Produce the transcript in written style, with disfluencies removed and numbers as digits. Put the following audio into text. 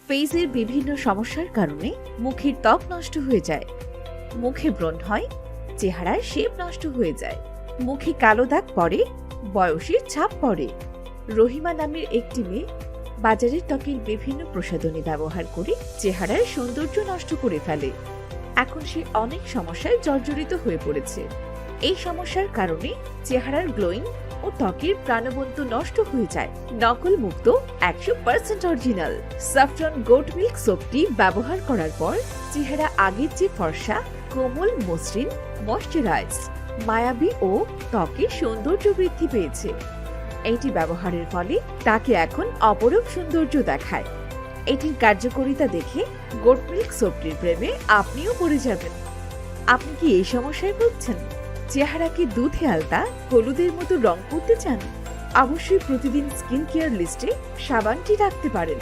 ফেসের বিভিন্ন সমস্যার কারণে মুখের ত্বক নষ্ট হয়ে যায়, মুখে ব্রণ হয়, চেহারার শেপ নষ্ট হয়ে যায়, মুখে কালো দাগ পড়ে, বয়সের ছাপ পড়ে। রহিমা নামের একটি মেয়ে বাজারের ত্বকের বিভিন্ন প্রসাধনী ব্যবহার করে চেহারার সৌন্দর্য নষ্ট করে ফেলে। এখন সে অনেক সমস্যায় জর্জরিত হয়ে পড়েছে। এই সমস্যার কারণে চেহারার গ্লোয়িং ও ত্বকের প্রাণবন্ত নষ্ট হয়ে যায়। নকল মুক্ত 100% অরিজিনাল স্যাফরন গোট মিল্ক সোপটি ব্যবহার করার পর চেহারা আগের চেয়ে ফর্সা, কোমল, মসৃণ, ময়শ্চারাইজ, মায়াবী ও ত্বকের সৌন্দর্য বৃদ্ধি পেয়েছে। এটি ব্যবহারের ফলে তাকে এখন অপরূপ সৌন্দর্য দেখায়। এটির কার্যকারিতা দেখে গোট মিল্ক সোপটির প্রেমে আপনিও পড়ে যাবেন। আপনি কি এই সমস্যায় ভুগছেন? চেহারাকে দুধে আলতা, হলুদের মতো রং করতে চান? অবশ্যই প্রতিদিন স্কিন কেয়ার লিস্টে সাবানটি রাখতে পারেন।